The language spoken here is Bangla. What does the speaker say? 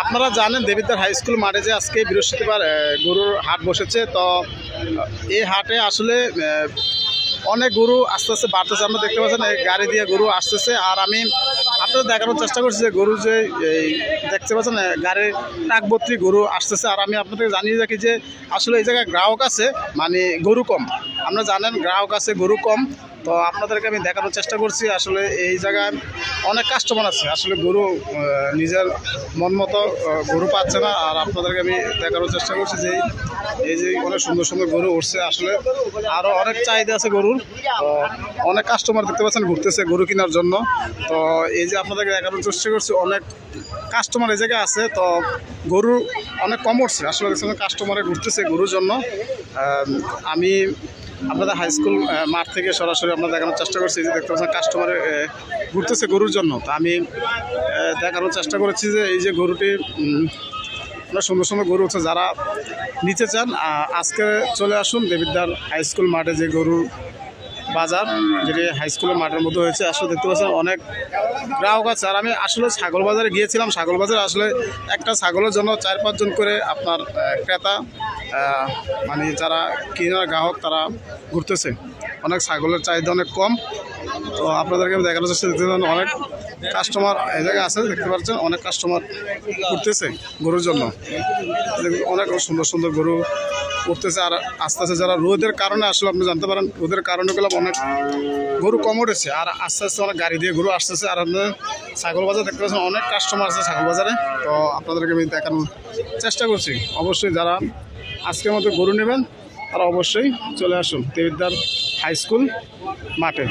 আপনারা জানেন দেবিদ্বার হাই স্কুল মাঠে যে আজকে বৃহস্পতিবার গরুর হাট বসেছে। তো এই হাটে আসলে অনেক গরু আস্তে আস্তে বাড়তেছে। আপনারা দেখতে পাচ্ছেন এই গাড়ি দিয়ে গরু আসতেছে। আর আমি আপনাদের দেখানোর চেষ্টা করছি যে গরু যে এই দেখতে পাচ্ছেন গাড়ির টাকবর্তী গরু আসতেছে। আর আমি আপনাদের জানিয়ে রাখি যে আসলে এই জায়গায় গ্রাহক আছে, মানে গরু কম। আপনারা জানেন গ্রাহক আছে, গরু কম। তো আপনাদেরকে আমি দেখানোর চেষ্টা করছি আসলে এই জায়গায় অনেক কাস্টমার আছে, আসলে গরু নিজের মন মতো গরু পাচ্ছে না। আর আপনাদেরকে আমি দেখানোর চেষ্টা করছি যে এই যে অনেক সুন্দর সুন্দর গরু উঠছে, আসলে আরও অনেক চাহিদা আছে গরুর। তো অনেক কাস্টমার দেখতে পাচ্ছেন ঘুরতেছে গরু কেনার জন্য। তো এই যে আপনাদেরকে দেখানোর চেষ্টা করছি অনেক কাস্টমার এই জায়গায় আছে। তো গরু অনেক কম উঠছে, আসলে কাস্টমারে ঘুরতেছে গরুর জন্য। আমি আপনাদের হাই স্কুল মাঠ থেকে সরাসরি আপনারা দেখানোর চেষ্টা করছি যে দেখতে পাচ্ছেন কাস্টমারে ঘুরতেছে গরুর জন্য। তো আমি দেখানোর চেষ্টা করেছি যে এই যে গরুটি সুন্দর সুন্দর গরু হচ্ছে, যারা নিতে চান আজকে চলে আসুন দেবিদ্বার হাই স্কুল মাঠে যে গরুর বাজার, যেটি হাই স্কুলের মাঠের মধ্যে হয়েছে। আসলে দেখতে পাচ্ছেন অনেক গ্রাহক আছে। আর আমি আসলে ছাগল বাজারে গিয়েছিলাম, ছাগল বাজারে আসলে একটা ছাগলের জন্য 4-5 জন করে আপনার ক্রেতা, মানে যারা কেনার গ্রাহক তারা ঘুরতেছে। অনেক ছাগলের চাহিদা অনেক কম। তো আপনাদেরকে আমি দেখানোর চেষ্টা করতে অনেক কাস্টমার এই জায়গায় আছে, দেখতে পাচ্ছেন অনেক কাস্টমার ঘুরতেছে গরুর জন্য। অনেক সুন্দর সুন্দর গরু উঠতেছে। আর আস্তে আস্তে যারা রোদের কারণে আসলে আপনি জানতে পারেন রোদের কারণে গেলাম অনেক গরু কম উঠেছে। আর আস্তে আস্তে অনেক গাড়ি দিয়ে গরু আসতেছে। আর আপনার ছাগল বাজার দেখতে পাচ্ছেন অনেক কাস্টমার আছে ছাগল বাজারে। তো আপনাদেরকে আমি দেখানোর চেষ্টা করছি। অবশ্যই যারা আজকের মতো গরু নেবেন তারা অবশ্যই চলে আসুন দেবিদ্বার হাই স্কুল মাঠে।